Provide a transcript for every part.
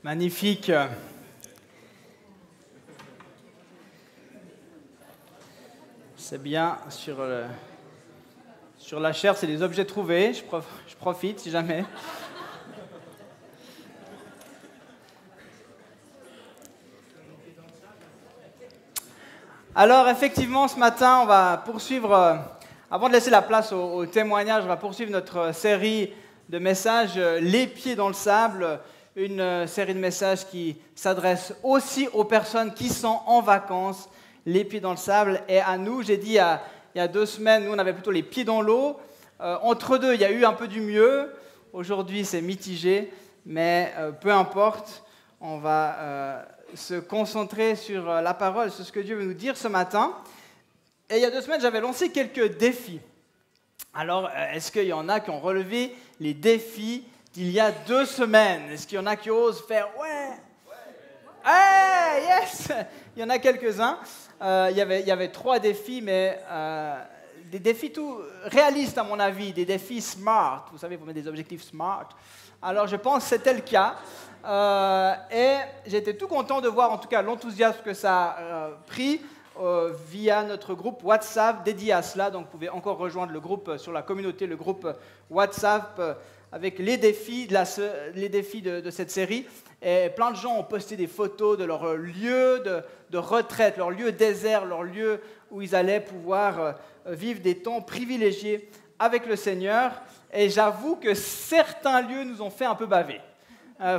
Magnifique. C'est bien, sur la chair, c'est des objets trouvés. Je profite si jamais. Alors, effectivement, ce matin, on va poursuivre, avant de laisser la place au témoignage, on va poursuivre notre série de messages, Les pieds dans le sable, une série de messages qui s'adresse aussi aux personnes qui sont en vacances, les pieds dans le sable, et à nous. J'ai dit il y a 2 semaines, nous on avait plutôt les pieds dans l'eau. Entre deux, il y a eu un peu du mieux. Aujourd'hui, c'est mitigé, mais peu importe, on va se concentrer sur la parole, sur ce que Dieu veut nous dire ce matin. Et il y a 2 semaines, j'avais lancé quelques défis. Alors, est-ce qu'il y en a qui ont relevé les défis d'il y a 2 semaines? Est-ce qu'il y en a qui osent faire « ouais, hey, yes !» Il y en a quelques-uns. Il y avait 3 défis, mais des défis tout réalistes à mon avis, des défis smart. Vous savez, vous mettez des objectifs smart. Alors, je pense que c'était le cas. Et j'étais tout content de voir en tout cas l'enthousiasme que ça a pris via notre groupe WhatsApp dédié à cela. Donc vous pouvez encore rejoindre le groupe sur la communauté, le groupe WhatsApp avec les défis de cette série. Et plein de gens ont posté des photos de leur lieu de retraite, leur lieu désert, leur lieu où ils allaient pouvoir vivre des temps privilégiés avec le Seigneur. Et j'avoue que certains lieux nous ont fait un peu baver.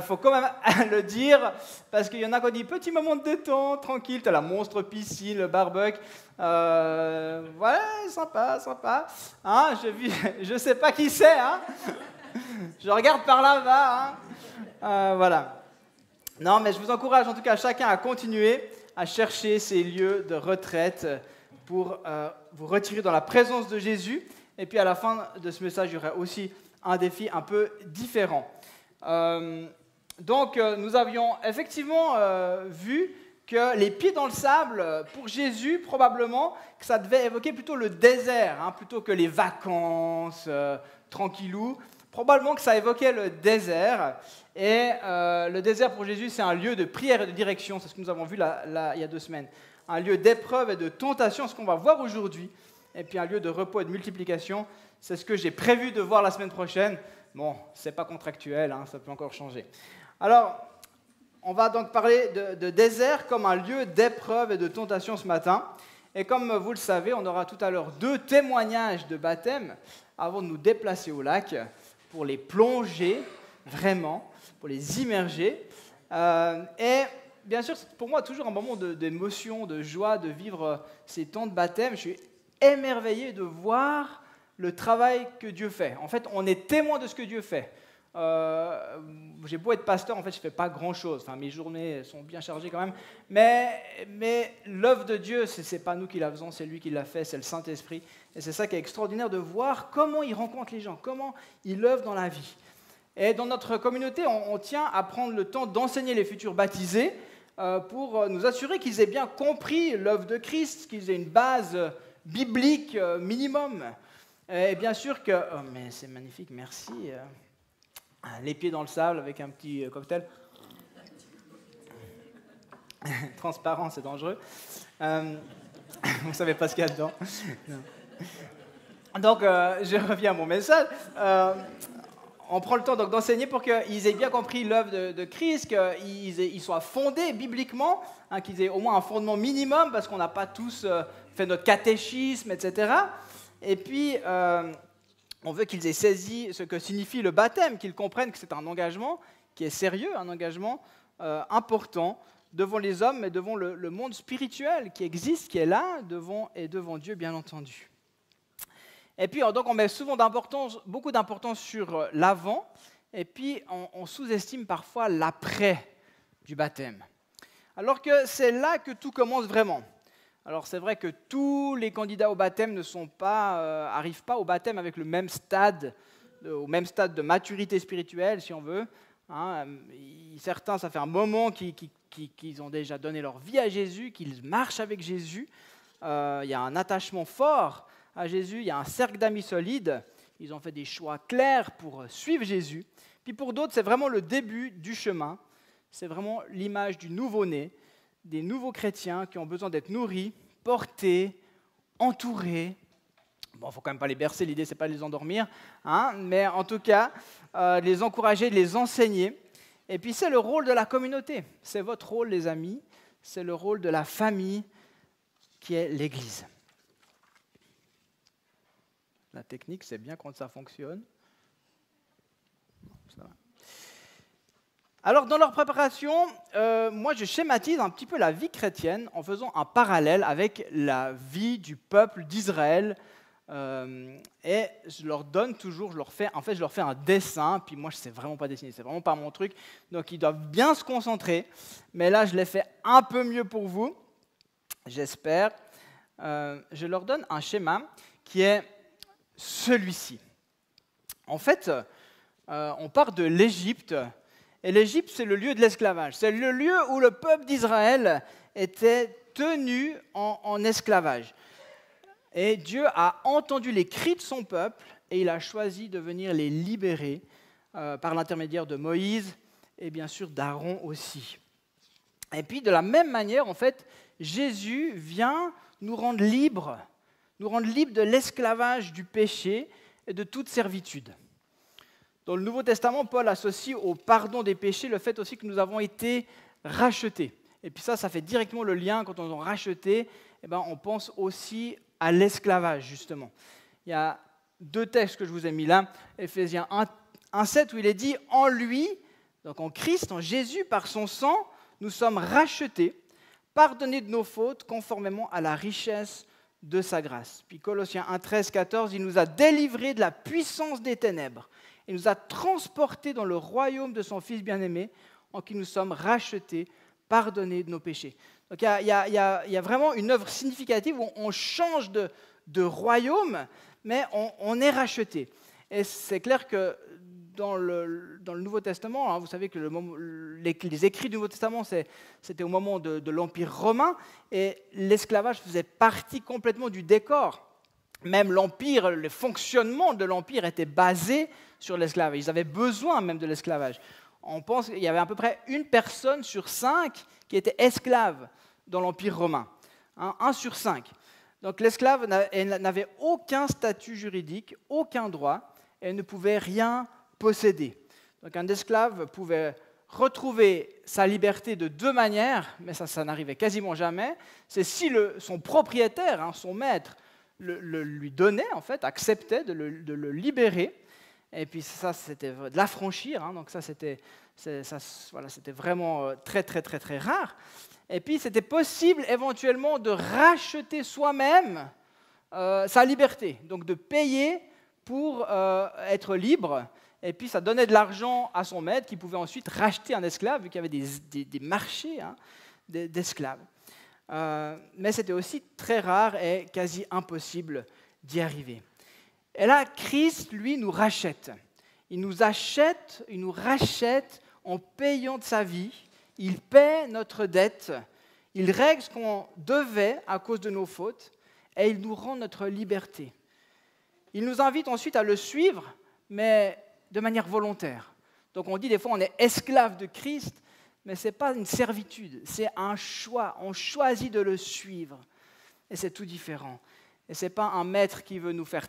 Faut quand même le dire, parce qu'il y en a qui ont dit petit moment de détente, tranquille, t'as la monstre piscine, le barbecue, ouais, sympa, hein, je sais pas qui c'est, hein, je regarde par là-bas, hein, voilà. Non, mais je vous encourage en tout cas chacun à continuer à chercher ces lieux de retraite pour vous retirer dans la présence de Jésus, et puis à la fin de ce message, il y aura aussi un défi un peu différent. Donc, nous avions effectivement vu que les pieds dans le sable, pour Jésus, probablement, que ça devait évoquer plutôt le désert, hein, plutôt que les vacances, tranquillou. Probablement que ça évoquait le désert. Et le désert, pour Jésus, c'est un lieu de prière et de direction. C'est ce que nous avons vu il y a 2 semaines. Un lieu d'épreuve et de tentation, ce qu'on va voir aujourd'hui. Et puis un lieu de repos et de multiplication. C'est ce que j'ai prévu de voir la semaine prochaine. Bon, ce n'est pas contractuel, hein, ça peut encore changer. Alors, on va donc parler de désert comme un lieu d'épreuve et de tentation ce matin. Et comme vous le savez, on aura tout à l'heure 2 témoignages de baptême avant de nous déplacer au lac pour les plonger, vraiment, pour les immerger. Et bien sûr, c'est pour moi toujours un moment d'émotion, de joie de vivre ces temps de baptême. Je suis émerveillé de voir le travail que Dieu fait. En fait, on est témoin de ce que Dieu fait. J'ai beau être pasteur, en fait, je ne fais pas grand-chose. Enfin, mes journées sont bien chargées quand même. Mais l'œuvre de Dieu, ce n'est pas nous qui la faisons, c'est lui qui l'a fait, c'est le Saint-Esprit. Et c'est ça qui est extraordinaire de voir comment il rencontre les gens, comment il œuvre dans la vie. Et dans notre communauté, on tient à prendre le temps d'enseigner les futurs baptisés pour nous assurer qu'ils aient bien compris l'œuvre de Christ, qu'ils aient une base biblique minimum. Et bien sûr que... Oh, mais c'est magnifique, merci. Les pieds dans le sable avec un petit cocktail. Transparent, c'est dangereux. Vous ne savez pas ce qu'il y a dedans. Non. Donc, je reviens à mon message. On prend le temps donc, d'enseigner pour qu'ils aient bien compris l'œuvre de Christ, qu'ils soient fondés bibliquement, hein, qu'ils aient au moins un fondement minimum, parce qu'on n'a pas tous fait notre catéchisme, etc. Et puis, on veut qu'ils aient saisi ce que signifie le baptême, qu'ils comprennent que c'est un engagement qui est sérieux, un engagement important devant les hommes, mais devant le monde spirituel qui existe, qui est là, devant Dieu, bien entendu. Et puis, donc, on met souvent beaucoup d'importance sur l'avant, et puis on sous-estime parfois l'après du baptême. Alors que c'est là que tout commence vraiment. Alors c'est vrai que tous les candidats au baptême n'arrivent pas au baptême avec au même stade de maturité spirituelle, si on veut. Hein, certains, ça fait un moment qu'ils ont déjà donné leur vie à Jésus, qu'ils marchent avec Jésus. Il y a un attachement fort à Jésus, il y a un cercle d'amis solides. Ils ont fait des choix clairs pour suivre Jésus. Puis pour d'autres, c'est vraiment le début du chemin. c'est vraiment l'image du nouveau-né, des nouveaux chrétiens qui ont besoin d'être nourris, portés, entourés. Bon, il ne faut quand même pas les bercer, l'idée, ce n'est pas de les endormir, hein, mais en tout cas, de les encourager, de les enseigner. Et puis, c'est le rôle de la communauté. C'est votre rôle, les amis. C'est le rôle de la famille qui est l'Église. La technique, c'est bien quand ça fonctionne. Ça va. Alors, dans leur préparation, moi, je schématise un petit peu la vie chrétienne en faisant un parallèle avec la vie du peuple d'Israël. Et je leur donne toujours, je leur fais un dessin, puis moi, je ne sais vraiment pas dessiner, c'est vraiment pas mon truc. Donc, ils doivent bien se concentrer. Mais là, je l'ai fait un peu mieux pour vous, j'espère. Je leur donne un schéma qui est celui-ci. En fait, on part de l'Égypte. Et l'Égypte, c'est le lieu de l'esclavage. C'est le lieu où le peuple d'Israël était tenu en esclavage. Et Dieu a entendu les cris de son peuple et il a choisi de venir les libérer par l'intermédiaire de Moïse et bien sûr d'Aaron aussi. Et puis de la même manière, en fait, Jésus vient nous rendre libres de l'esclavage du péché et de toute servitude. Dans le Nouveau Testament, Paul associe au pardon des péchés le fait aussi que nous avons été rachetés. Et puis ça fait directement le lien, quand on est racheté, on pense aussi à l'esclavage, justement. Il y a 2 textes que je vous ai mis là, Éphésiens 1:7, où il est dit « En lui, donc en Christ, en Jésus, par son sang, nous sommes rachetés, pardonnés de nos fautes, conformément à la richesse de sa grâce. » Puis Colossiens 1:13-14, il nous a délivrés de la puissance des ténèbres. Il nous a transportés dans le royaume de son Fils bien-aimé, en qui nous sommes rachetés, pardonnés de nos péchés. Donc il y a vraiment une œuvre significative où on change de royaume, mais on est racheté. Et c'est clair que dans le Nouveau Testament, hein, vous savez que les écrits du Nouveau Testament, c'était au moment de l'Empire romain, et l'esclavage faisait partie complètement du décor. Même l'Empire, le fonctionnement de l'Empire était basé sur l'esclavage. Ils avaient besoin même de l'esclavage. On pense qu'il y avait à peu près 1 personne sur 5 qui était esclave dans l'Empire romain. 1 sur 5. Donc l'esclave n'avait aucun statut juridique, aucun droit, et ne pouvait rien posséder. Donc un esclave pouvait retrouver sa liberté de 2 manières, mais ça n'arrivait quasiment jamais. C'est si son propriétaire, son maître, lui donnait, en fait, acceptait de le libérer. Et puis ça, c'était de l'affranchir. Donc ça, c'était vraiment très, très, très, très rare. Et puis, c'était possible éventuellement de racheter soi-même sa liberté. Donc de payer pour être libre. Et puis, ça donnait de l'argent à son maître qui pouvait ensuite racheter un esclave, vu qu'il y avait des marchés d'esclaves. Mais c'était aussi très rare et quasi impossible d'y arriver. Et là, Christ, lui, nous rachète. Il nous rachète en payant de sa vie. Il paie notre dette. Il règle ce qu'on devait à cause de nos fautes et il nous rend notre liberté. Il nous invite ensuite à le suivre, mais de manière volontaire. Donc on dit des fois on est esclave de Christ, mais ce n'est pas une servitude, c'est un choix. On choisit de le suivre. Et c'est tout différent. Et ce n'est pas un maître qui veut nous faire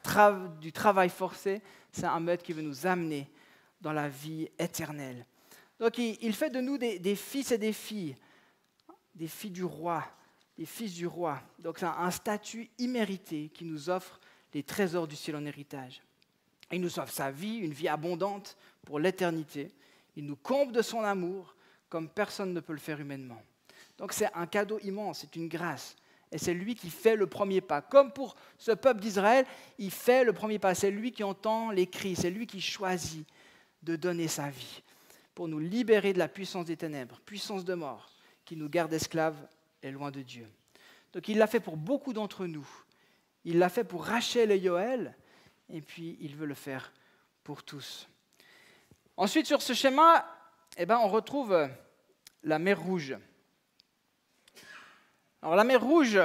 du travail forcé, c'est un maître qui veut nous amener dans la vie éternelle. Donc il fait de nous des fils et des filles du roi, des fils du roi. Donc c'est un statut immérité qui nous offre les trésors du ciel en héritage. Il nous offre sa vie, une vie abondante pour l'éternité. Il nous comble de son amour comme personne ne peut le faire humainement. Donc c'est un cadeau immense, c'est une grâce. Et c'est lui qui fait le premier pas. Comme pour ce peuple d'Israël, il fait le premier pas. C'est lui qui entend les cris, c'est lui qui choisit de donner sa vie pour nous libérer de la puissance des ténèbres, puissance de mort, qui nous garde esclaves et loin de Dieu. Donc il l'a fait pour beaucoup d'entre nous. Il l'a fait pour Rachel et Yoël, et puis il veut le faire pour tous. Ensuite, sur ce schéma, on retrouve la mer Rouge. Alors la mer Rouge,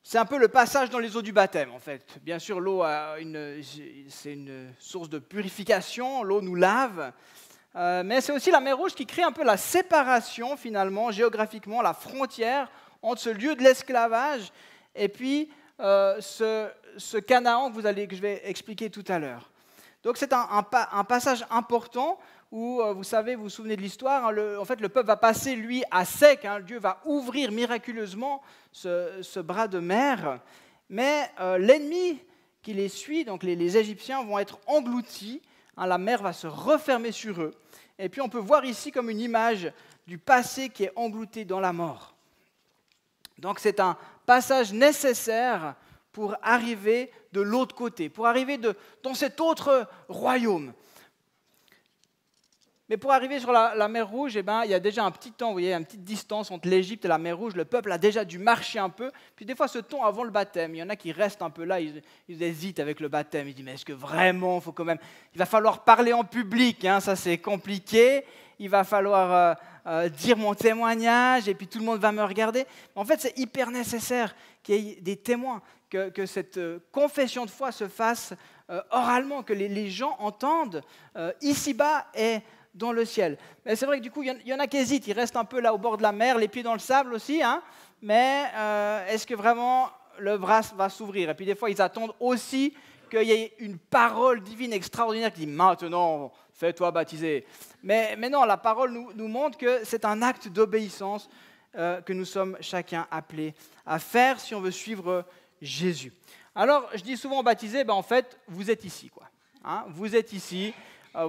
c'est un peu le passage dans les eaux du baptême, en fait. Bien sûr, l'eau, c'est une source de purification, l'eau nous lave, Mais c'est aussi la mer Rouge qui crée un peu la séparation, finalement, géographiquement, la frontière entre ce lieu de l'esclavage et puis ce Canaan que je vais expliquer tout à l'heure. Donc c'est un passage important où, vous vous souvenez de l'histoire, hein, en fait le peuple va passer, lui, à sec, hein, Dieu va ouvrir miraculeusement ce bras de mer, mais l'ennemi qui les suit, donc les Égyptiens, vont être engloutis, hein, la mer va se refermer sur eux, et puis on peut voir ici comme une image du passé qui est englouti dans la mort. Donc c'est un passage nécessaire pour arriver de l'autre côté, pour arriver dans cet autre royaume. Mais pour arriver sur la mer Rouge, il y a déjà un petit temps, vous voyez, une petite distance entre l'Égypte et la mer Rouge. Le peuple a déjà dû marcher un peu. Puis des fois, ce temps avant le baptême, il y en a qui restent un peu là, ils hésitent avec le baptême. Ils disent, mais est-ce que vraiment, il va falloir parler en public, hein, ça c'est compliqué. Il va falloir dire mon témoignage et puis tout le monde va me regarder. En fait, c'est hyper nécessaire qu'il y ait des témoins, que cette confession de foi se fasse oralement, que les gens entendent ici-bas et dans le ciel. Mais c'est vrai que du coup, il y en a qui hésitent, ils restent un peu là au bord de la mer, les pieds dans le sable aussi, hein, mais est-ce que vraiment le bras va s'ouvrir? Et puis des fois, ils attendent aussi qu'il y ait une parole divine extraordinaire qui dit « Maintenant, fais-toi baptiser ». Mais non, la parole nous montre que c'est un acte d'obéissance que nous sommes chacun appelés à faire si on veut suivre Jésus. Alors, je dis souvent baptisé, en fait, vous êtes ici, quoi. Hein, vous êtes ici.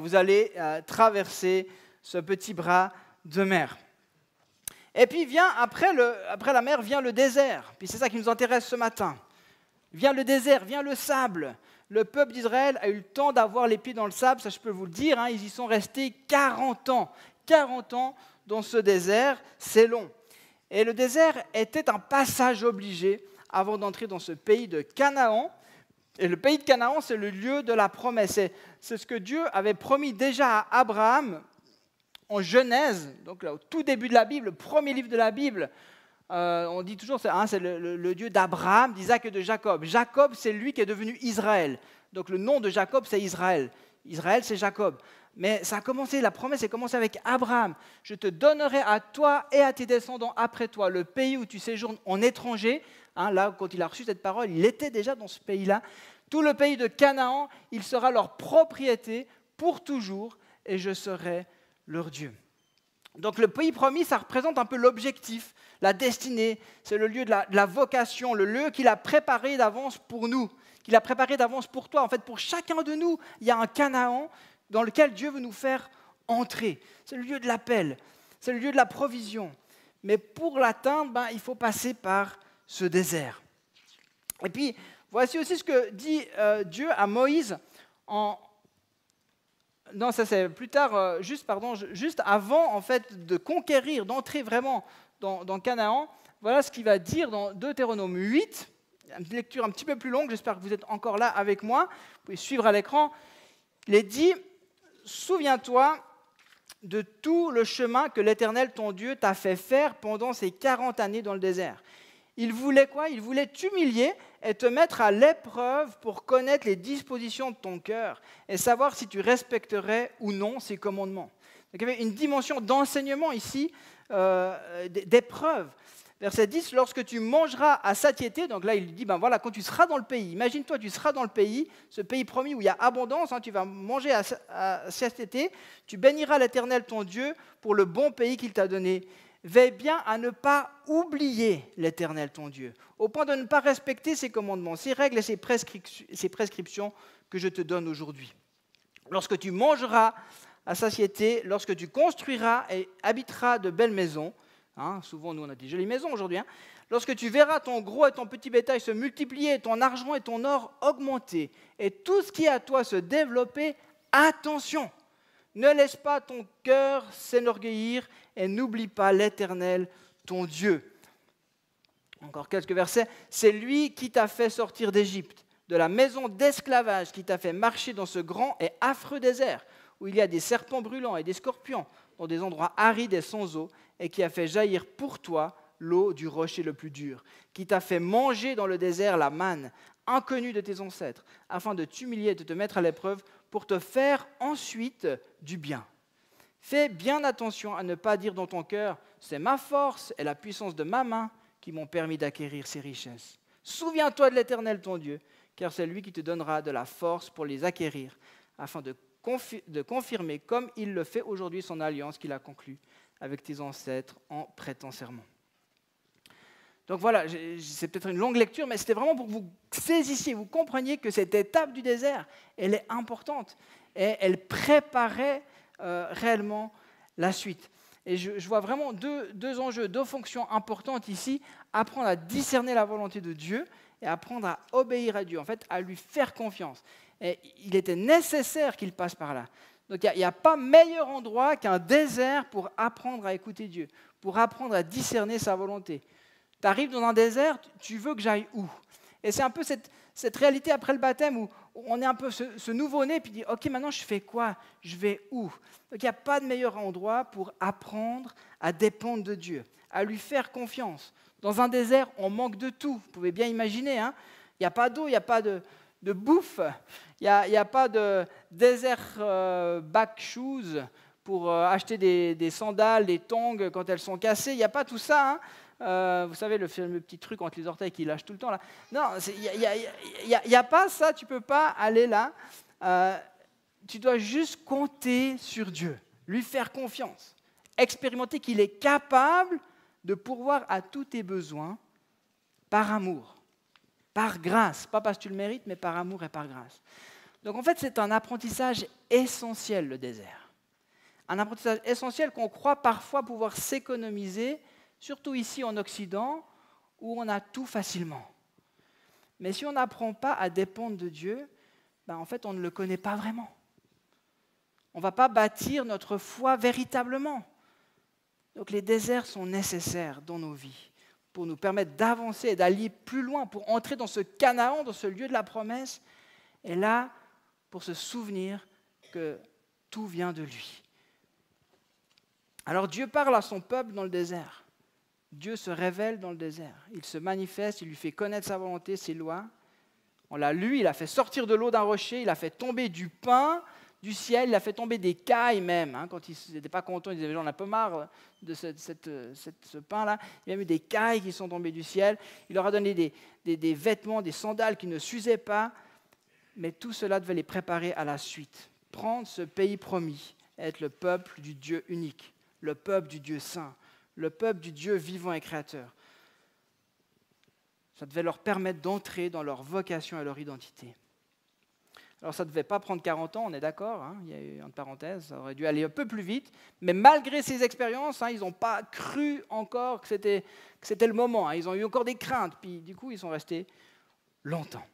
Vous allez traverser ce petit bras de mer. Et puis après la mer vient le désert. Puis c'est ça qui nous intéresse ce matin. Vient le désert, vient le sable. Le peuple d'Israël a eu le temps d'avoir les pieds dans le sable, ça je peux vous le dire, hein, ils y sont restés 40 ans. 40 ans dans ce désert, c'est long. Et le désert était un passage obligé avant d'entrer dans ce pays de Canaan. Et le pays de Canaan, c'est le lieu de la promesse. C'est ce que Dieu avait promis déjà à Abraham en Genèse, donc là, au tout début de la Bible, le premier livre de la Bible. On dit toujours que c'est le Dieu d'Abraham, d'Isaac et de Jacob. Jacob, c'est lui qui est devenu Israël. Donc le nom de Jacob, c'est Israël. Israël, c'est Jacob. Mais ça a commencé, la promesse a commencé avec Abraham. Je te donnerai à toi et à tes descendants après toi le pays où tu séjournes en étranger. Hein, là, quand il a reçu cette parole, il était déjà dans ce pays-là. Tout le pays de Canaan, il sera leur propriété pour toujours, et je serai leur Dieu. Donc le pays promis, ça représente un peu l'objectif, la destinée. C'est le lieu de la vocation, le lieu qu'il a préparé d'avance pour nous, qu'il a préparé d'avance pour toi. En fait, pour chacun de nous, il y a un Canaan dans lequel Dieu veut nous faire entrer. C'est le lieu de l'appel, c'est le lieu de la provision. Mais pour l'atteindre, il faut passer par ce désert. Et puis, voici aussi ce que dit Dieu à Moïse Non, ça c'est plus tard, juste avant en fait, de conquérir, d'entrer vraiment dans Canaan. Voilà ce qu'il va dire dans Deutéronome 8, une lecture un petit peu plus longue, j'espère que vous êtes encore là avec moi, vous pouvez suivre à l'écran. Il est dit, « Souviens-toi de tout le chemin que l'Éternel, ton Dieu, t'a fait faire pendant ces 40 années dans le désert. » Il voulait quoi? Il voulait t'humilier et te mettre à l'épreuve pour connaître les dispositions de ton cœur et savoir si tu respecterais ou non ses commandements. Donc, il y avait une dimension d'enseignement ici, d'épreuve. Verset 10, lorsque tu mangeras à satiété, donc là il dit, voilà, quand tu seras dans le pays, imagine-toi, tu seras dans le pays, ce pays promis où il y a abondance, hein, tu vas manger à satiété, tu béniras l'Éternel ton Dieu pour le bon pays qu'il t'a donné. Veille bien à ne pas oublier l'Éternel ton Dieu, au point de ne pas respecter ses commandements, ses règles et ses prescriptions que je te donne aujourd'hui. Lorsque tu mangeras à satiété, lorsque tu construiras et habiteras de belles maisons, hein, souvent nous on a des jolies maisons aujourd'hui, hein, lorsque tu verras ton gros et ton petit bétail se multiplier, ton argent et ton or augmenter, et tout ce qui est à toi se développer, attention, ne laisse pas ton cœur s'enorgueillir et n'oublie pas l'Éternel, ton Dieu. Encore quelques versets. C'est lui qui t'a fait sortir d'Égypte, de la maison d'esclavage, qui t'a fait marcher dans ce grand et affreux désert, où il y a des serpents brûlants et des scorpions, dans des endroits arides et sans eau, et qui a fait jaillir pour toi l'eau du rocher le plus dur, qui t'a fait manger dans le désert la manne, inconnue de tes ancêtres, afin de t'humilier et de te mettre à l'épreuve, pour te faire ensuite du bien. Fais bien attention à ne pas dire dans ton cœur, c'est ma force et la puissance de ma main qui m'ont permis d'acquérir ces richesses. Souviens-toi de l'Éternel ton Dieu, car c'est lui qui te donnera de la force pour les acquérir, afin de confirmer, comme il le fait aujourd'hui, son alliance qu'il a conclue avec tes ancêtres en prêtant serment. Donc voilà, c'est peut-être une longue lecture, mais c'était vraiment pour que vous saisissiez, vous compreniez que cette étape du désert, elle est importante. Et elle préparait réellement la suite. Et je vois vraiment deux enjeux, deux fonctions importantes ici. Apprendre à discerner la volonté de Dieu et apprendre à obéir à Dieu, en fait, à lui faire confiance. Et il était nécessaire qu'il passe par là. Donc il n'y a pas meilleur endroit qu'un désert pour apprendre à écouter Dieu, pour apprendre à discerner sa volonté. Tu arrives dans un désert, tu veux que j'aille où? Et c'est un peu cette réalité après le baptême où on est un peu ce nouveau-né, puis dit, ok, maintenant je fais quoi? Je vais où? Donc il n'y a pas de meilleur endroit pour apprendre à dépendre de Dieu, à lui faire confiance. Dans un désert, on manque de tout. Vous pouvez bien imaginer, hein? Il n'y a pas d'eau, il n'y a pas de bouffe, il n'y a pas de désert back shoes pour acheter des sandales, des tongs quand elles sont cassées. Il n'y a pas tout ça, hein? Vous savez, le petit truc entre les orteils qui lâche tout le temps là. Non, il n'y a pas ça, tu ne peux pas aller là. Tu dois juste compter sur Dieu, lui faire confiance, expérimenter qu'il est capable de pourvoir à tous tes besoins par amour, par grâce, pas parce que tu le mérites, mais par amour et par grâce. Donc en fait, c'est un apprentissage essentiel, le désert. Un apprentissage essentiel qu'on croit parfois pouvoir s'économiser, surtout ici en Occident, où on a tout facilement. Mais si on n'apprend pas à dépendre de Dieu, en fait, on ne le connaît pas vraiment. On ne va pas bâtir notre foi véritablement. Donc les déserts sont nécessaires dans nos vies pour nous permettre d'avancer et d'aller plus loin, pour entrer dans ce Canaan, dans ce lieu de la promesse, et là, pour se souvenir que tout vient de lui. Alors Dieu parle à son peuple dans le désert. Dieu se révèle dans le désert. Il se manifeste, il lui fait connaître sa volonté, ses lois. On l'a lu, il a fait sortir de l'eau d'un rocher, il a fait tomber du pain du ciel, il a fait tomber des cailles même. Hein, quand ils n'étaient pas contents, ils disaient, j'en ai un peu marre de ce pain-là. Il y a eu des cailles qui sont tombées du ciel. Il leur a donné des vêtements, des sandales qui ne s'usaient pas. Mais tout cela devait les préparer à la suite. Prendre ce pays promis, être le peuple du Dieu unique, le peuple du Dieu saint, le peuple du Dieu vivant et créateur. Ça devait leur permettre d'entrer dans leur vocation et leur identité. Alors ça ne devait pas prendre 40 ans, on est d'accord, hein, il y a eu une parenthèse, ça aurait dû aller un peu plus vite, mais malgré ces expériences, ils n'ont pas cru encore que c'était le moment, ils ont eu encore des craintes, puis du coup ils sont restés longtemps.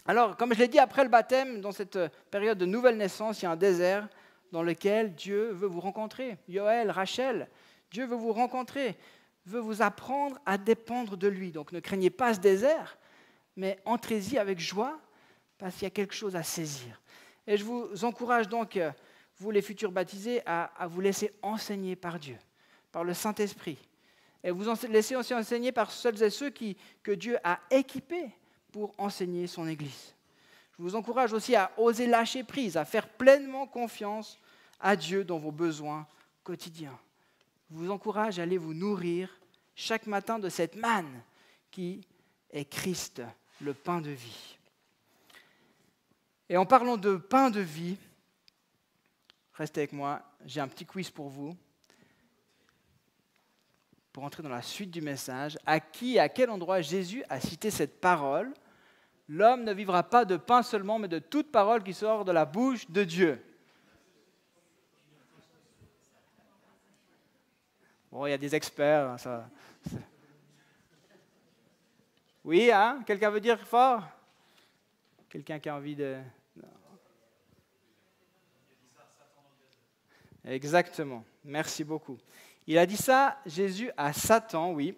Alors, comme je l'ai dit, après le baptême, dans cette période de nouvelle naissance, il y a un désert dans lequel Dieu veut vous rencontrer. Yoël, Rachel, Dieu veut vous rencontrer, veut vous apprendre à dépendre de lui. Donc ne craignez pas ce désert, mais entrez-y avec joie, parce qu'il y a quelque chose à saisir. Et je vous encourage donc, vous les futurs baptisés, à vous laisser enseigner par Dieu, par le Saint-Esprit. Et vous laisser aussi enseigner par celles et ceux que Dieu a équipés pour enseigner son Église. Je vous encourage aussi à oser lâcher prise, à faire pleinement confiance à Dieu dans vos besoins quotidiens. Je vous encourage à aller vous nourrir chaque matin de cette manne qui est Christ, le pain de vie. Et en parlant de pain de vie, restez avec moi, j'ai un petit quiz pour vous, pour entrer dans la suite du message. À quel endroit Jésus a cité cette parole? L'homme ne vivra pas de pain seulement, mais de toute parole qui sort de la bouche de Dieu. Bon, il y a des experts. Ça. Oui, hein? Quelqu'un veut dire fort? Quelqu'un qui a envie de... Non. Exactement. Merci beaucoup. Il a dit ça, Jésus, à Satan, oui,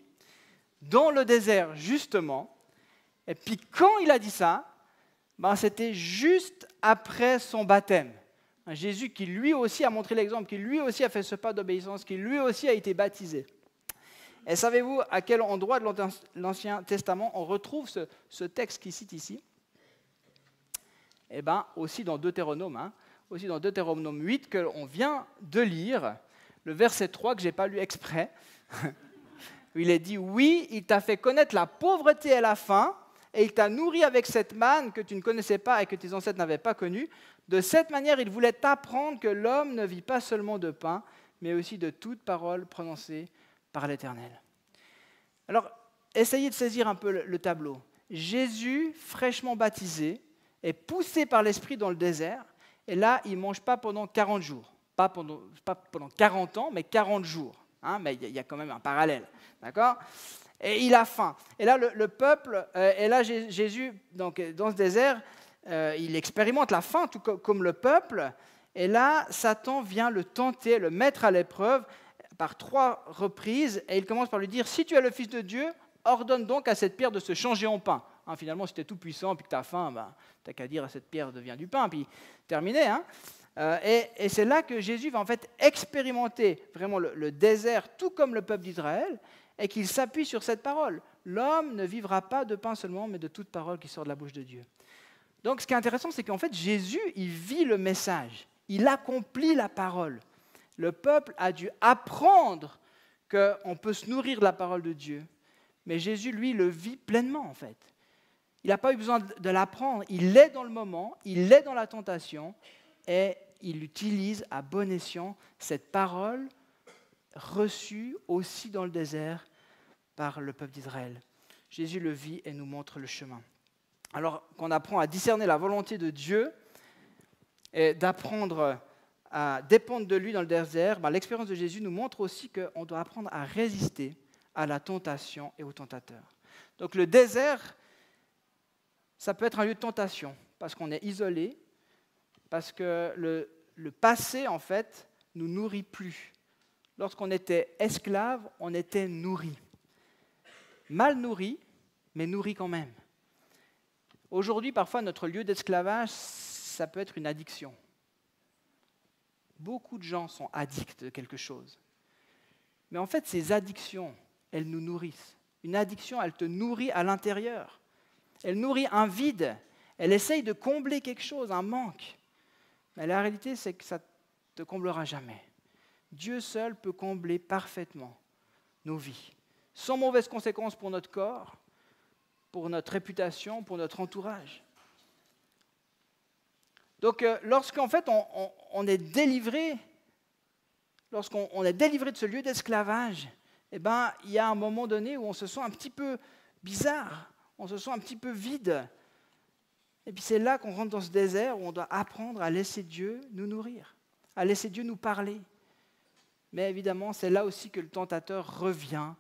dans le désert, justement. Et puis quand il a dit ça, c'était juste après son baptême. Jésus qui lui aussi a montré l'exemple, qui lui aussi a fait ce pas d'obéissance, qui lui aussi a été baptisé. Et savez-vous à quel endroit de l'Ancien Testament on retrouve ce texte qu'il cite ici? Eh bien, aussi dans Deutéronome, aussi dans Deutéronome 8 qu'on vient de lire, le verset 3 que je n'ai pas lu exprès, où il est dit « Oui, il t'a fait connaître la pauvreté et la faim, et il t'a nourri avec cette manne que tu ne connaissais pas et que tes ancêtres n'avaient pas connue. De cette manière, il voulait t'apprendre que l'homme ne vit pas seulement de pain, mais aussi de toute parole prononcée par l'Éternel. » Alors, essayez de saisir un peu le tableau. Jésus, fraîchement baptisé, est poussé par l'Esprit dans le désert, et là, il ne mange pas pendant 40 jours. Pas pendant 40 ans, mais 40 jours. Mais il y a quand même un parallèle. D'accord ? Et il a faim. Et là, le peuple, et là, Jésus, donc, dans ce désert, il expérimente la faim, tout comme le peuple. Et là, Satan vient le tenter, le mettre à l'épreuve par 3 reprises. Et il commence par lui dire, si tu es le Fils de Dieu, ordonne donc à cette pierre de se changer en pain. Finalement, si tu es tout puissant et que tu as faim, tu n'as qu'à dire à cette pierre devient du pain, puis terminé. Et c'est là que Jésus va en fait expérimenter vraiment le désert, tout comme le peuple d'Israël, et qu'il s'appuie sur cette parole. L'homme ne vivra pas de pain seulement, mais de toute parole qui sort de la bouche de Dieu. Donc ce qui est intéressant, c'est qu'en fait, Jésus, il vit le message, il accomplit la parole. Le peuple a dû apprendre qu'on peut se nourrir de la parole de Dieu, mais Jésus, lui, le vit pleinement en fait. Il n'a pas eu besoin de l'apprendre, il est dans le moment, il est dans la tentation, et il utilise à bon escient cette parole reçue aussi dans le désert par le peuple d'Israël. Jésus le vit et nous montre le chemin. Alors qu'on apprend à discerner la volonté de Dieu et d'apprendre à dépendre de lui dans le désert, l'expérience de Jésus nous montre aussi qu'on doit apprendre à résister à la tentation et au tentateur. Donc le désert, ça peut être un lieu de tentation parce qu'on est isolé, parce que le passé, en fait, nous nourrit plus. Lorsqu'on était esclave, on était nourri. Mal nourri, mais nourri quand même. Aujourd'hui, parfois, notre lieu d'esclavage, ça peut être une addiction. Beaucoup de gens sont addicts de quelque chose. Mais en fait, ces addictions, elles nous nourrissent. Une addiction, elle te nourrit à l'intérieur. Elle nourrit un vide. Elle essaye de combler quelque chose, un manque. Mais la réalité, c'est que ça ne te comblera jamais. Dieu seul peut combler parfaitement nos vies, sans mauvaises conséquences pour notre corps, pour notre réputation, pour notre entourage. Donc, lorsqu'en fait on est délivré, lorsqu'on est délivré de ce lieu d'esclavage, il y a un moment donné où on se sent un petit peu bizarre, on se sent un petit peu vide. Et puis c'est là qu'on rentre dans ce désert où on doit apprendre à laisser Dieu nous nourrir, à laisser Dieu nous parler. Mais évidemment, c'est là aussi que le tentateur revient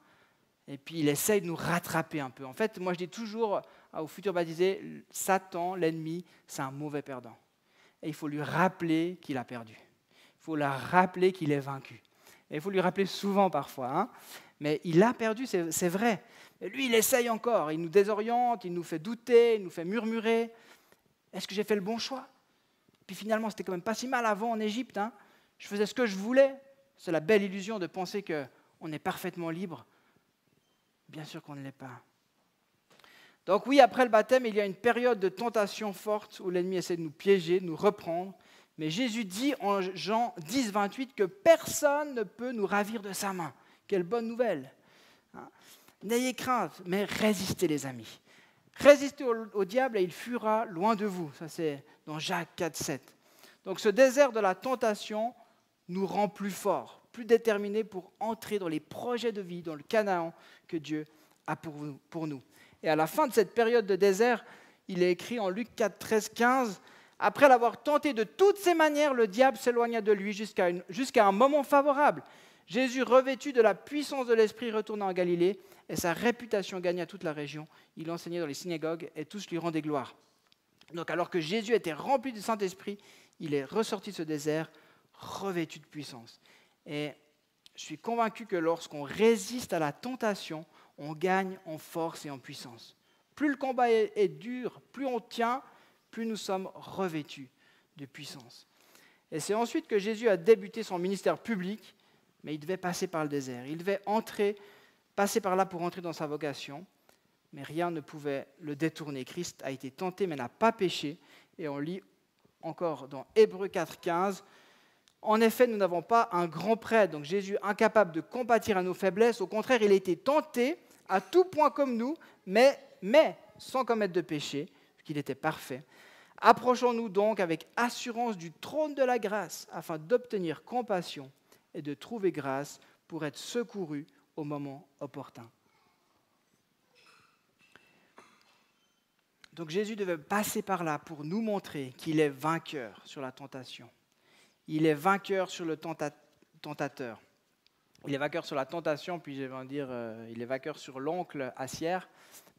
et puis il essaye de nous rattraper un peu. En fait, moi je dis toujours aux futurs baptisés, Satan, l'ennemi, c'est un mauvais perdant. Et il faut lui rappeler qu'il a perdu. Il faut lui rappeler qu'il est vaincu. Et il faut lui rappeler souvent parfois. Mais il a perdu, c'est vrai. Mais lui, il essaye encore. Il nous désoriente, il nous fait douter, il nous fait murmurer. Est-ce que j'ai fait le bon choix ? Puis finalement, c'était quand même pas si mal avant en Égypte. Je faisais ce que je voulais. C'est la belle illusion de penser qu'on est parfaitement libre. Bien sûr qu'on ne l'est pas. Donc oui, après le baptême, il y a une période de tentation forte où l'ennemi essaie de nous piéger, de nous reprendre. Mais Jésus dit en Jean 10, 28 que personne ne peut nous ravir de sa main. Quelle bonne nouvelle. N'ayez crainte, mais résistez les amis. Résistez au diable et il fuira loin de vous. Ça c'est dans Jacques 4, 7. Donc ce désert de la tentation nous rend plus forts, plus déterminés pour entrer dans les projets de vie, dans le Canaan que Dieu a pour nous. Et à la fin de cette période de désert, il est écrit en Luc 4, 13, 15, « Après l'avoir tenté de toutes ses manières, le diable s'éloigna de lui jusqu'à un moment favorable. Jésus, revêtu de la puissance de l'Esprit, retourna en Galilée et sa réputation gagna toute la région. Il enseignait dans les synagogues et tous lui rendaient gloire. » Donc alors que Jésus était rempli du Saint-Esprit, il est ressorti de ce désert revêtu de puissance. Et je suis convaincu que lorsqu'on résiste à la tentation, on gagne en force et en puissance. Plus le combat est dur, plus on tient, plus nous sommes revêtus de puissance. Et c'est ensuite que Jésus a débuté son ministère public, mais il devait passer par le désert. Il devait passer par là pour entrer dans sa vocation, mais rien ne pouvait le détourner. Christ a été tenté, mais n'a pas péché. Et on lit encore dans Hébreux 4,15. En effet, nous n'avons pas un grand prêtre, donc Jésus incapable de compatir à nos faiblesses. Au contraire, il a été tenté à tout point comme nous, mais sans commettre de péché, puisqu'il était parfait. Approchons-nous donc avec assurance du trône de la grâce, afin d'obtenir compassion et de trouver grâce pour être secourus au moment opportun. Donc Jésus devait passer par là pour nous montrer qu'il est vainqueur sur la tentation. Il est vainqueur sur le tentateur. Il est vainqueur sur la tentation, puis je vais en dire, il est vainqueur sur l'oncle Assière,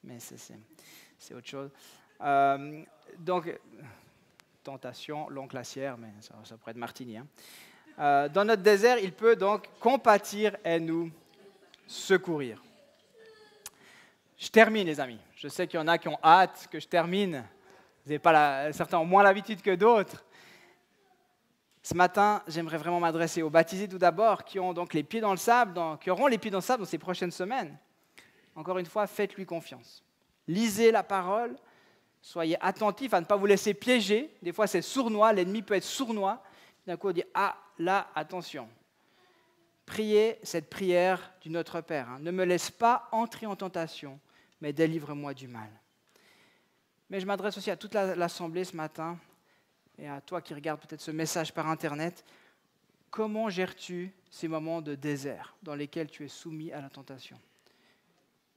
mais c'est autre chose. Donc, tentation, l'oncle Assière, mais ça pourrait être Martini. Hein. Dans notre désert, il peut donc compatir et nous secourir. Je termine, les amis. Je sais qu'il y en a qui ont hâte que je termine. Certains ont moins l'habitude que d'autres. Ce matin, j'aimerais vraiment m'adresser aux baptisés tout d'abord, qui ont donc les pieds dans le sable, qui auront les pieds dans le sable dans ces prochaines semaines. Encore une fois, faites-lui confiance. Lisez la parole, soyez attentifs à ne pas vous laisser piéger. Des fois, c'est sournois, l'ennemi peut être sournois. D'un coup, on dit « Ah, là, attention ». Priez cette prière du Notre Père. Ne me laisse pas entrer en tentation, mais délivre-moi du mal. Mais je m'adresse aussi à toute l'assemblée ce matin, et à toi qui regardes peut-être ce message par Internet. Comment gères-tu ces moments de désert dans lesquels tu es soumis à la tentation ?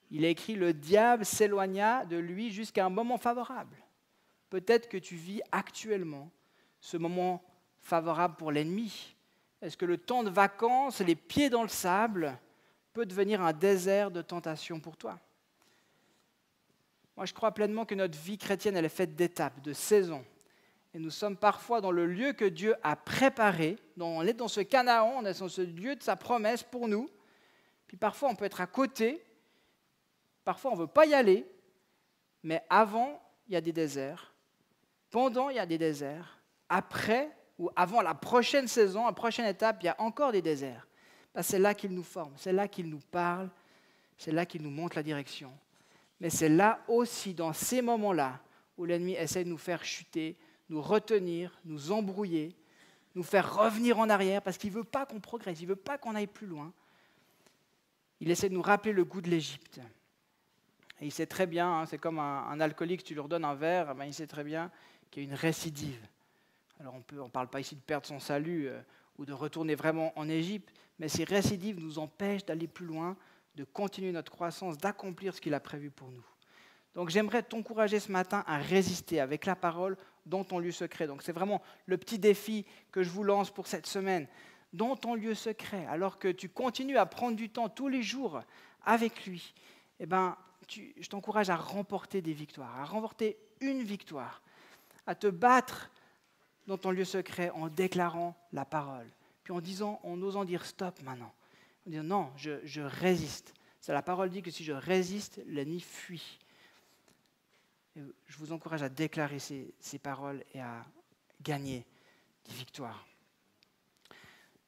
Il est écrit « Le diable s'éloigna de lui jusqu'à un moment favorable ». Peut-être que tu vis actuellement ce moment favorable pour l'ennemi. Est-ce que le temps de vacances, les pieds dans le sable, peut devenir un désert de tentation pour toi ? Moi, je crois pleinement que notre vie chrétienne, elle est faite d'étapes, de saisons. Et nous sommes parfois dans le lieu que Dieu a préparé. On est dans ce Canaan, on est dans ce lieu de sa promesse pour nous. Puis parfois, on peut être à côté. Parfois, on ne veut pas y aller. Mais avant, il y a des déserts. Pendant, il y a des déserts. Après, ou avant la prochaine saison, la prochaine étape, il y a encore des déserts. C'est là qu'il nous forme, c'est là qu'il nous parle, c'est là qu'il nous montre la direction. Mais c'est là aussi, dans ces moments-là, où l'ennemi essaie de nous faire chuter, nous retenir, nous embrouiller, nous faire revenir en arrière, parce qu'il ne veut pas qu'on progresse, il ne veut pas qu'on aille plus loin. Il essaie de nous rappeler le goût de l'Égypte. Et il sait très bien, c'est comme un alcoolique, tu lui redonnes un verre, il sait très bien qu'il y a une récidive. Alors on ne parle pas ici de perdre son salut ou de retourner vraiment en Égypte, mais ces récidives nous empêchent d'aller plus loin, de continuer notre croissance, d'accomplir ce qu'il a prévu pour nous. Donc j'aimerais t'encourager ce matin à résister avec la parole dans ton lieu secret. Donc c'est vraiment le petit défi que je vous lance pour cette semaine. Dans ton lieu secret, alors que tu continues à prendre du temps tous les jours avec lui, je t'encourage à remporter des victoires, à remporter une victoire, à te battre dans ton lieu secret en déclarant la parole, puis en osant dire stop maintenant, en disant non, je résiste. La parole dit que si je résiste, l'ennemi fuit. Et je vous encourage à déclarer ces paroles et à gagner des victoires.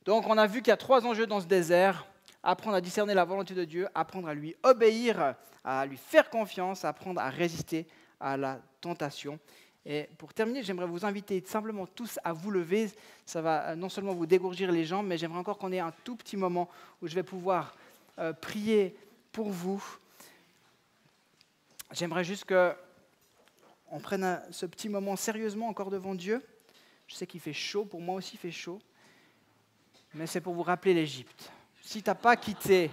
Donc on a vu qu'il y a 3 enjeux dans ce désert: apprendre à discerner la volonté de Dieu, apprendre à lui obéir, à lui faire confiance, apprendre à résister à la tentation. Et pour terminer, j'aimerais vous inviter simplement tous à vous lever. Ça va non seulement vous dégourdir les jambes, mais j'aimerais encore qu'on ait un tout petit moment où je vais pouvoir prier pour vous. J'aimerais juste qu'on prenne ce petit moment sérieusement encore devant Dieu. Je sais qu'il fait chaud, pour moi aussi il fait chaud. Mais c'est pour vous rappeler l'Égypte. Si tu n'as pas quitté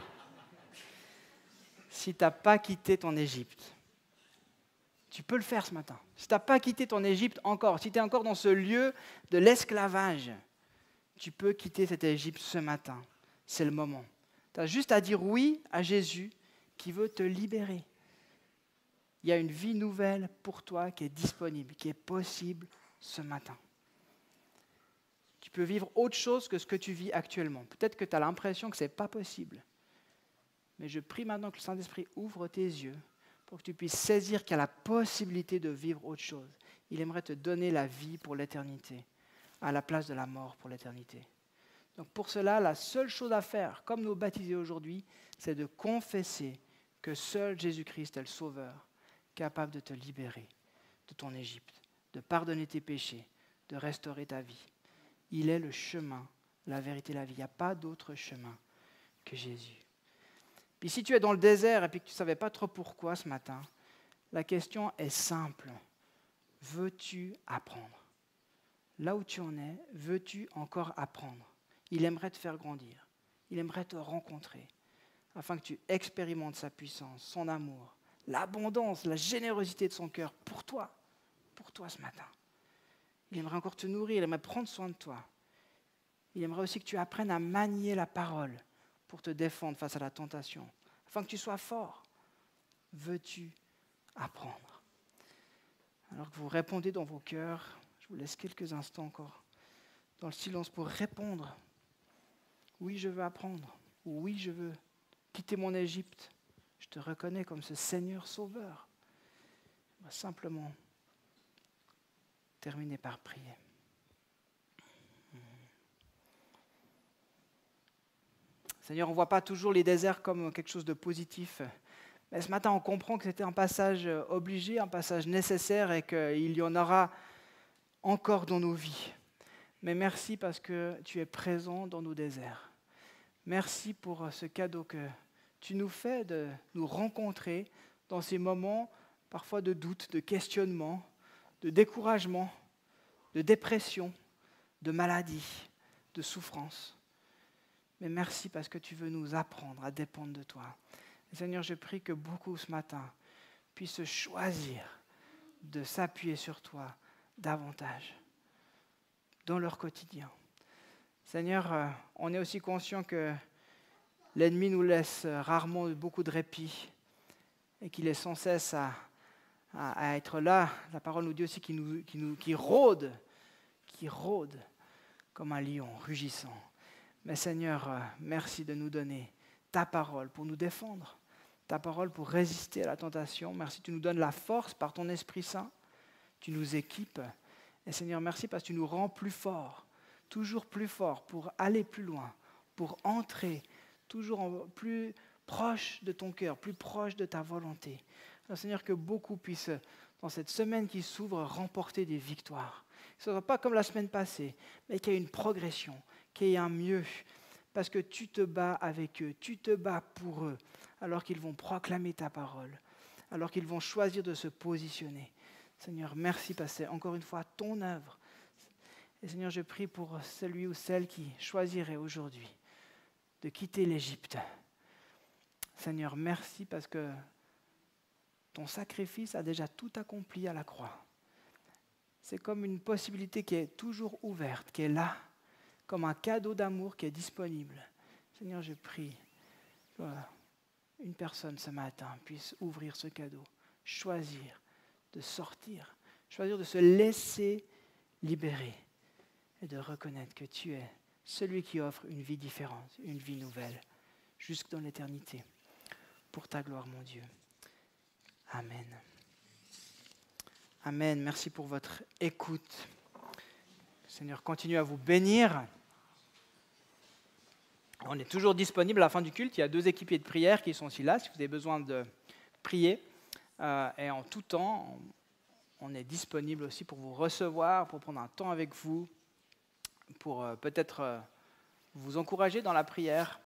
ton Égypte, tu peux le faire ce matin. Si tu n'as pas quitté ton Égypte encore, si tu es encore dans ce lieu de l'esclavage, tu peux quitter cette Égypte ce matin. C'est le moment. Tu as juste à dire oui à Jésus qui veut te libérer. Il y a une vie nouvelle pour toi qui est disponible, qui est possible ce matin. Tu peux vivre autre chose que ce que tu vis actuellement. Peut-être que tu as l'impression que ce n'est pas possible. Mais je prie maintenant que le Saint-Esprit ouvre tes yeux pour que tu puisses saisir qu'il y a la possibilité de vivre autre chose. Il aimerait te donner la vie pour l'éternité, à la place de la mort pour l'éternité. Donc pour cela, la seule chose à faire, comme nos baptisés aujourd'hui, c'est de confesser que seul Jésus-Christ est le Sauveur, capable de te libérer de ton Égypte, de pardonner tes péchés, de restaurer ta vie. Il est le chemin, la vérité, la vie. Il n'y a pas d'autre chemin que Jésus. Puis si tu es dans le désert et puis que tu ne savais pas trop pourquoi ce matin, la question est simple. Veux-tu apprendre? Là où tu en es, veux-tu encore apprendre? Il aimerait te faire grandir. Il aimerait te rencontrer afin que tu expérimentes sa puissance, son amour, l'abondance, la générosité de son cœur pour toi ce matin. Il aimerait encore te nourrir, il aimerait prendre soin de toi. Il aimerait aussi que tu apprennes à manier la parole pour te défendre face à la tentation, afin que tu sois fort. Veux-tu apprendre? Alors que vous répondez dans vos cœurs, je vous laisse quelques instants encore dans le silence pour répondre. Oui, je veux apprendre. Oui, je veux quitter mon Égypte. Je te reconnais comme ce Seigneur Sauveur. On va simplement terminer par prier. Seigneur, on ne voit pas toujours les déserts comme quelque chose de positif. Mais ce matin, on comprend que c'était un passage obligé, un passage nécessaire et qu'il y en aura encore dans nos vies. Mais merci parce que tu es présent dans nos déserts. Merci pour ce cadeau que tu nous fais de nous rencontrer dans ces moments parfois de doute, de questionnement, de découragement, de dépression, de maladie, de souffrance. Mais merci parce que tu veux nous apprendre à dépendre de toi. Et Seigneur, je prie que beaucoup ce matin puissent choisir de s'appuyer sur toi davantage dans leur quotidien. Seigneur, on est aussi conscient que l'ennemi nous laisse rarement beaucoup de répit et qu'il est sans cesse à être là. La parole nous dit aussi qu'il rôde comme un lion rugissant. Mais Seigneur, merci de nous donner ta parole pour nous défendre, ta parole pour résister à la tentation. Merci, tu nous donnes la force par ton Esprit Saint, tu nous équipes. Et Seigneur, merci parce que tu nous rends plus forts, toujours plus forts pour aller plus loin, pour entrer toujours plus proche de ton cœur, plus proche de ta volonté. Alors, Seigneur, que beaucoup puissent, dans cette semaine qui s'ouvre, remporter des victoires. Ce ne sera pas comme la semaine passée, mais qu'il y ait une progression, qu'il y ait un mieux, parce que tu te bats avec eux, tu te bats pour eux, alors qu'ils vont proclamer ta parole, alors qu'ils vont choisir de se positionner. Seigneur, merci parce que c'est encore une fois ton œuvre. Et Seigneur, je prie pour celui ou celle qui choisirait aujourd'hui de quitter l'Égypte. Seigneur, merci parce que ton sacrifice a déjà tout accompli à la croix. C'est comme une possibilité qui est toujours ouverte, qui est là, comme un cadeau d'amour qui est disponible. Seigneur, je prie que une personne ce matin puisse ouvrir ce cadeau, choisir de sortir, choisir de se laisser libérer et de reconnaître que tu es celui qui offre une vie différente, une vie nouvelle, jusque dans l'éternité, pour ta gloire, mon Dieu. Amen. Amen. Merci pour votre écoute. Seigneur, continue à vous bénir. On est toujours disponible à la fin du culte. Il y a 2 équipiers de prière qui sont aussi là, si vous avez besoin de prier. Et en tout temps, on est disponible aussi pour vous recevoir, pour prendre un temps avec vous, pour peut-être vous encourager dans la prière.